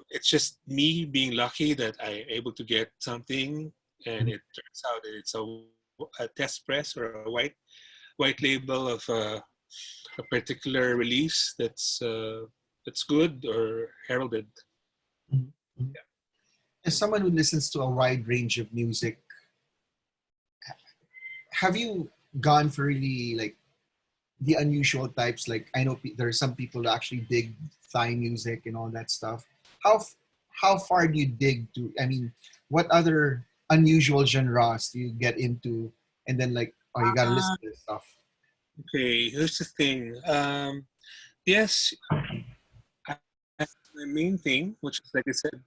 It's just me being lucky that I'm able to get something, and it turns out that it's a test press or a white label of a particular release that's good or heralded. Yeah. As someone who listens to a wide range of music, have you gone for really like the unusual types? Like I know there are some people who actually dig Thai music and all that stuff. How how far do you dig to? I mean, what other unusual genres do you get into? And then like, oh, you gotta listen to this stuff. Okay, here's the thing. Yes, I have my main thing, which is like I said,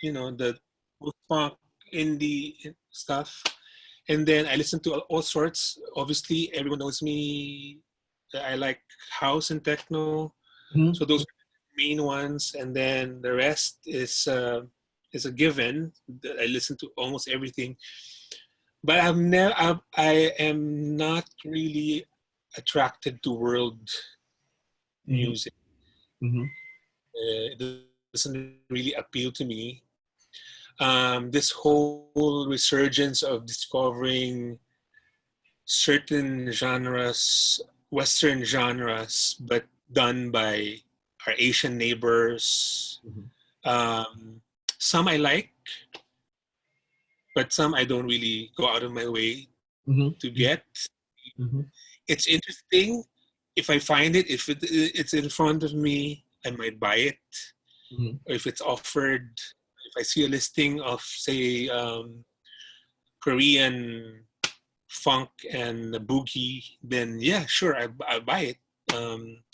the post-punk indie stuff. And then I listen to all sorts. Obviously, everyone knows me. I like house and techno. Mhm. So those are the main ones. And then the rest is a given. I listen to almost everything. But I am not really attracted to world Mhm. music. Mhm. It doesn't really appeal to me. This whole resurgence of discovering certain genres, Western genres, but done by our Asian neighbors. Mhm. Um, some I like, but some I don't really go out of my way Mhm. to get. Mhm. It's interesting. If I find it, if it's in front of me, I might buy it. Mhm. Or if it's offered, if I see a listing of, say, Korean funk and boogie, then yeah, sure, I buy it. Um,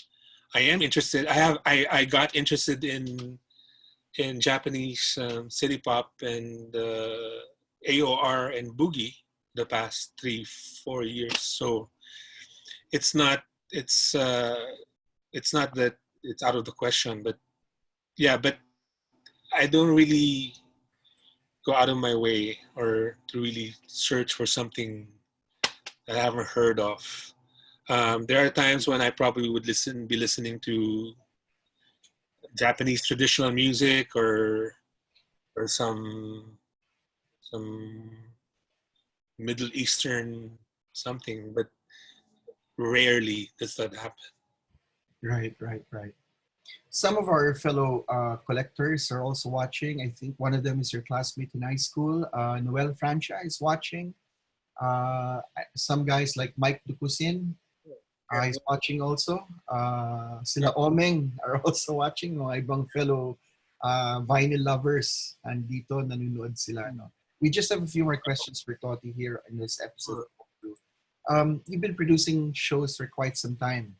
I am interested. I got interested in Japanese city pop and AOR and boogie the past 3-4 years. So it's not it's uh, it's not that it's out of the question, but yeah, but I don't really go out of my way or to really search for something that I haven't heard of. There are times when I probably would be listening to Japanese traditional music or some Middle Eastern something, but rarely does that happen. Right, right, right. Some of our fellow collectors are also watching. I think one of them is your classmate in high school, Noel Francia is watching. Some guys like Mike Ducusin is watching also. Sila Omeng are also watching. Mga ibang fellow vinyl lovers andito nanonood sila. No? We just have a few more questions for Toti here in this episode of Cold Brew. You've been producing shows for quite some time.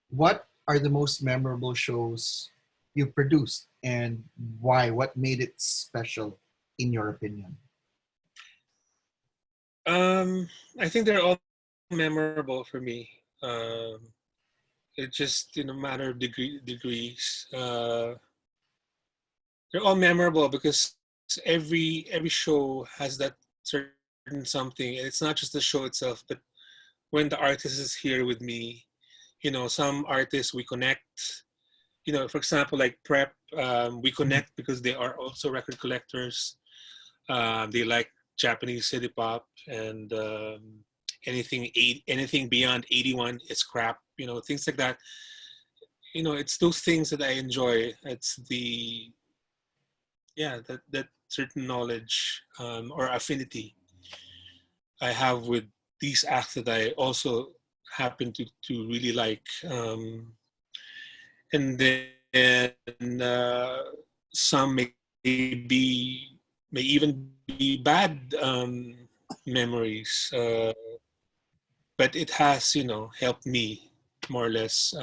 What are the most memorable shows you've produced and why? What made it special in your opinion? Um, I think they're all memorable for me. It's just in a matter of degrees. They're all memorable because every show has that certain something. And it's not just the show itself, but when the artist is here with me, some artists we connect. For example, like Prep, we Mhm. connect because they are also record collectors. They like Japanese city pop and anything beyond 81 is crap. Things like that. It's those things that I enjoy. It's the that certain knowledge or affinity I have with these acts that I also happen to really like. And then some may even be bad memories, but it has helped me more or less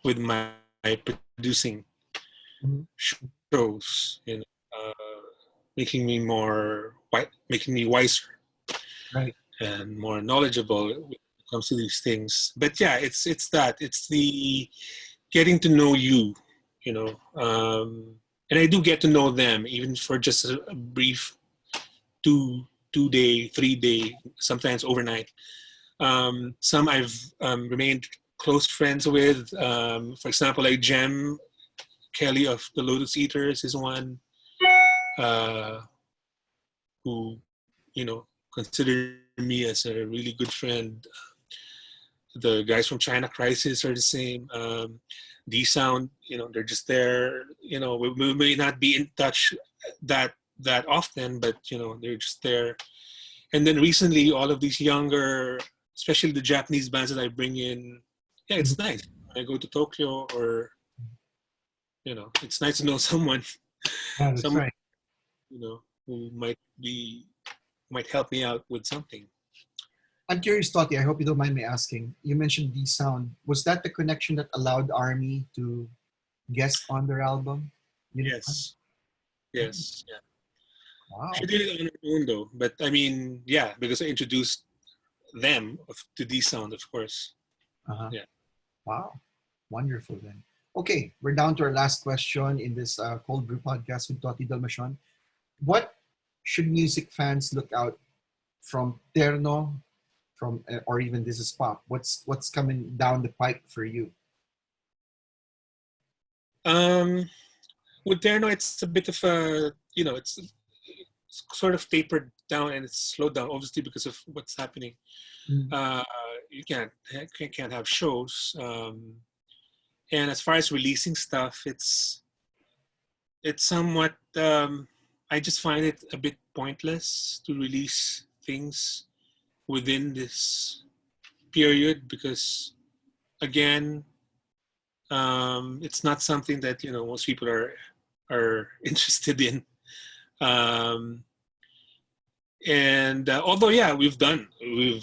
with my producing Mhm. shows, making me making me wiser Right. and more knowledgeable when it comes to these things. But yeah, it's the getting to know you know, and I do get to know them even for just a brief two day, 3 day, sometimes overnight. Some I've remained close friends with. For example, like Jem Kelly of the Lotus Eaters is one uh, who consider me as a really good friend. The guys from China Crisis are the same. D Sound, they're just there. We may not be in touch that that often, but they're just there. And then recently, all of these younger, especially the Japanese bands that I bring in, yeah, Mhm. it's nice. When I go to Tokyo, or it's nice to know someone. Yeah, that's Someone, right. who might help me out with something. I'm curious, Toti, I hope you don't mind me asking. You mentioned D Sound. Was that the connection that allowed Army to guest on their album? Unicorn? Yes, yes, yeah. She Wow. did it on her own though, but I mean, yeah, because I introduced them to D Sound, of course. Uh-huh. Yeah. Wow. Wonderful then. Okay, we're down to our last question in this Cold Brew podcast with Toti Dalmacion. What should music fans look out from Terno, or even This Is Pop? What's coming down the pike for you? Um, with Terno, it's a bit of a, it's sort of tapered down and it's slowed down, obviously because of what's happening. Mm. Uh, you can't have shows. And as far as releasing stuff, it's somewhat. I just find it a bit pointless to release things within this period because, again, it's not something that most people are interested in. Um, and although yeah, we've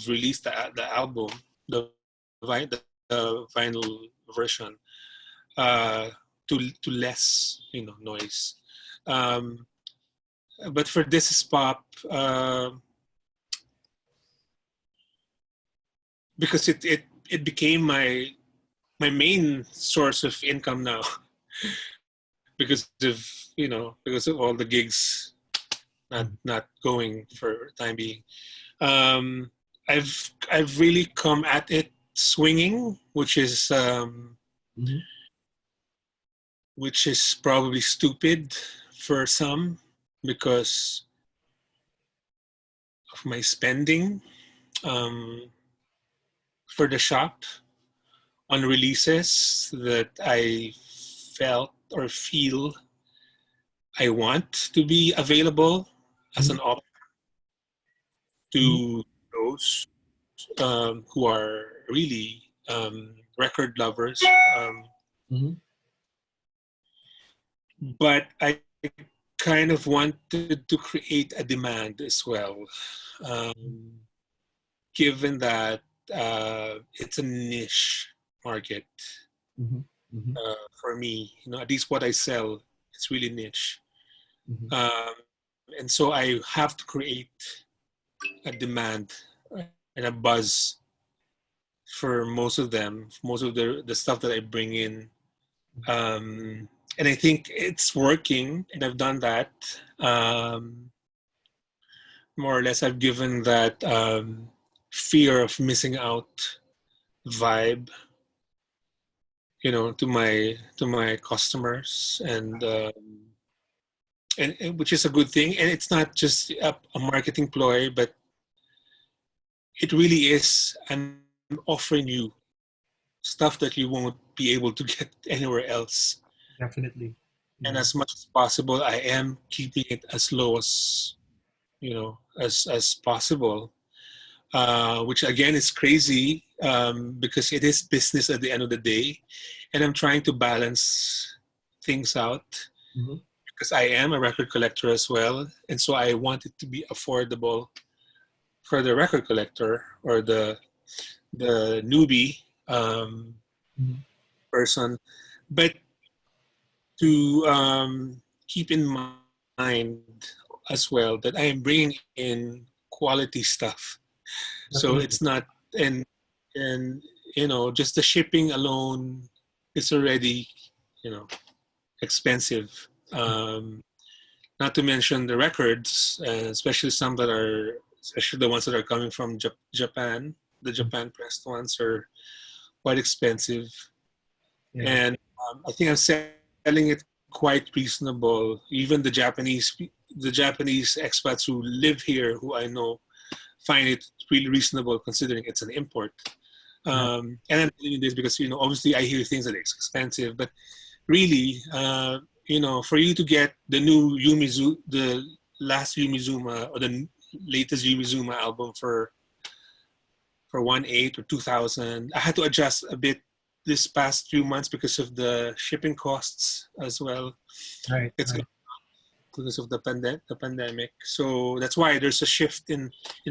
released the album, the the vinyl version, uh, to less noise. Um, but for This Is Pop, because it became my main source of income now because of all the gigs not going for time being. Um, I've really come at it swinging, Mhm. which is probably stupid for some because of my spending for the shop on releases that I felt or feel I want to be available as Mhm. an option Mhm. to those who are really record lovers. Um, Mhm. but I kind of wanted to create a demand as well, um, given that it's a niche market Mhm. Mhm. for me. At least what I sell, it's really niche, Mhm. um, and so I have to create a demand and a buzz for most of them, most of the stuff that I bring in. And I think it's working, and I've done that. Um, More or less, I've given that fear of missing out vibe, to my customers, and which is a good thing. And it's not just a marketing ploy, but it really is. I'm offering you stuff that you won't be able to get anywhere else. Definitely. And Yeah. as much as possible, I am keeping it as low as possible. Which again is crazy because it is business at the end of the day, and I'm trying to balance things out Mhm. because I am a record collector as well, and so I want it to be affordable for the record collector or the newbie Mhm. person, but to keep in mind as well that I am bringing in quality stuff. So Definitely. it's not and just the shipping alone is already you know expensive. Not to mention the records, especially some that are especially the ones that are coming from Japan. The Mhm. Japan pressed ones are quite expensive, Yeah. and I think I'm selling it quite reasonable. Even the Japanese expats who live here, who I know, find it really reasonable considering it's an import. Right. And I'm telling you this because obviously I hear things that it's expensive, but really, for you to get the new the last Yumizuma or the latest Yumizuma album for 1.8 or 2,000, I had to adjust a bit this past few months because of the shipping costs as well. Right. It's Right. because of the pandemic. So that's why there's a shift in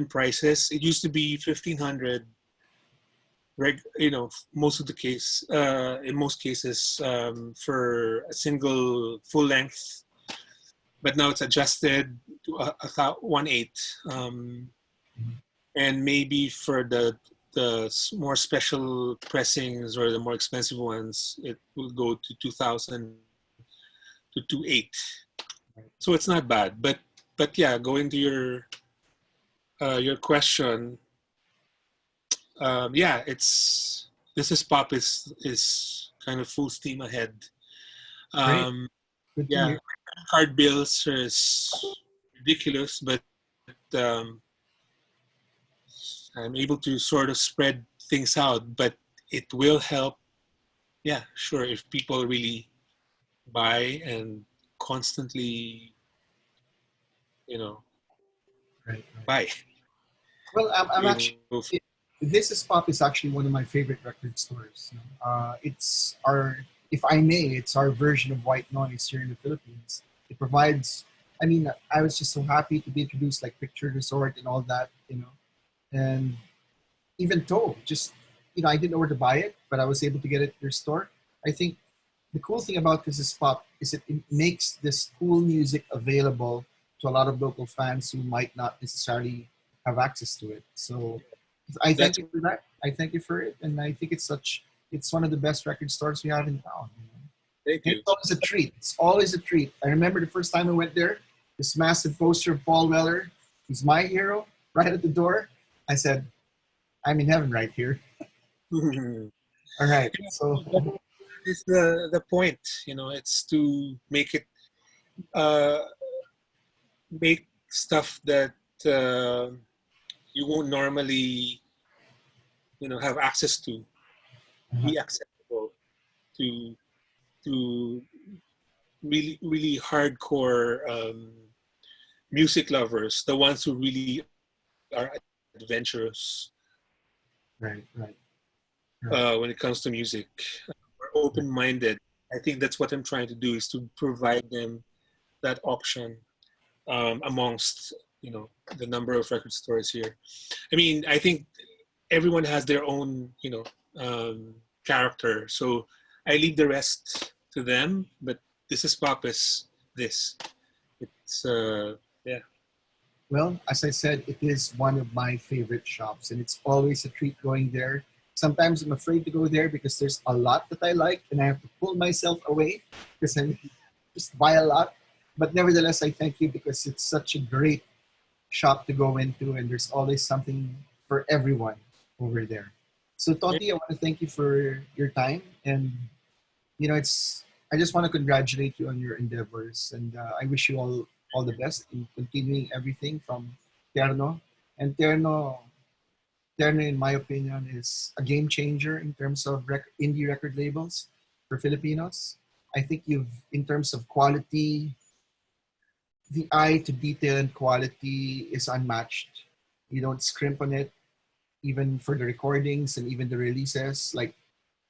prices. It used to be 1,500. Most of the case, in most cases, for a single full length, but now it's adjusted to 1/8, and maybe for the more special pressings or the more expensive ones, it will go to 2,000 to 2,800. So it's not bad, but yeah, going to your question, yeah, this is pop is kind of full steam ahead. Great. Good to Yeah, hear. card bills is ridiculous, but um, I'm able to sort of spread things out. But it will help. Yeah, sure. If people really buy and constantly, you know, Right. buy. Well, I'm You actually. know, This is Pop is actually one of my favorite record stores. It's our, if I may, it's our version of white noise here in the Philippines. It provides. I mean, I was just so happy to be introduced, like Picture Resort and all that, and even Toe. Just I didn't know where to buy it, but I was able to get it at your store. I think the cool thing about this is Pop is it makes this cool music available to a lot of local fans who might not necessarily have access to it. So I thank that's you for that. I thank you for it, and I think it's one of the best record stores we have in town. thank And you. it's always a treat. It's always a treat. I remember the first time I went there, this massive poster of Paul Weller, he's my hero, right at the door. I said, I'm in heaven right here. All right. So It's the point. It's to uh, make stuff that you won't normally have access to be accessible to really really hardcore music lovers, the ones who really are adventurous right, right. when it comes to music, or open-minded. I think that's what I'm trying to do, is to provide them that option amongst the number of record stores here. I mean, I think everyone has their own character, so I leave the rest to them. But this is pop is this. It's yeah. Well, as I said, it is one of my favorite shops, and it's always a treat going there. Sometimes I'm afraid to go there because there's a lot that I like, and I have to pull myself away because I just buy a lot. But nevertheless, I thank you because it's such a great shop to go into, and there's always something for everyone over there. So, Toti, I want to thank you for your time, and it's. I just want to congratulate you on your endeavors, and I wish you all the best in continuing everything from Terno. And Terno, in my opinion, is a game changer in terms of indie record labels for Filipinos. I think in terms of quality, the eye to detail and quality is unmatched. You don't scrimp on it, even for the recordings and even the releases. Like,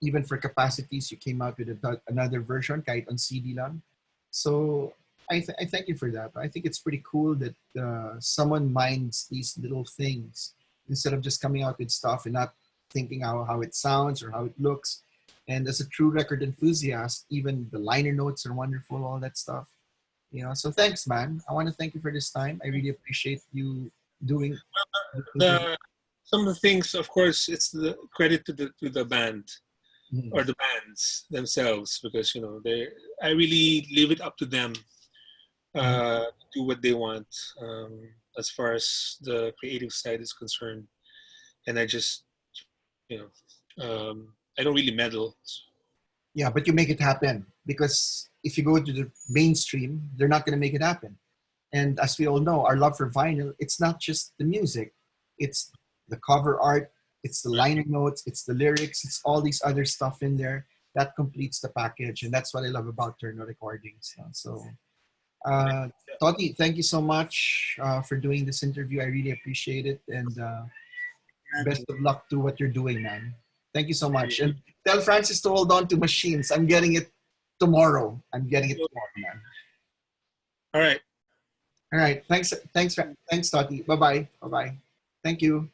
even for capacities, you came out with another version, kahit on CD lang. So I thank you for that. I think it's pretty cool that someone minds these little things instead of just coming out with stuff and not thinking how it sounds or how it looks. And as a true record enthusiast, even the liner notes are wonderful, all that stuff. So thanks, man. I want to thank you for this time. I really appreciate you doing the interview. Some of the things, of course, it's the credit to the band Mhm. or the bands themselves, because I really leave it up to them do what they want as far as the creative side is concerned, and I just you know I don't really meddle. Yeah, but you make it happen because if you go to the mainstream, they're not going to make it happen. And as we all know, our love for vinyl, it's not just the music, it's the cover art, it's the liner notes, it's the lyrics, it's all these other stuff in there that completes the package. And that's what I love about Terno Recordings. So, Toti, thank you so much for doing this interview. I really appreciate it. And best of luck to what you're doing, man. Thank you so much. And tell Francis to hold on to machines. I'm getting it tomorrow. I'm getting it tomorrow, man. All right. All right. Thanks, Toti. Bye-bye. Bye-bye. Thank you.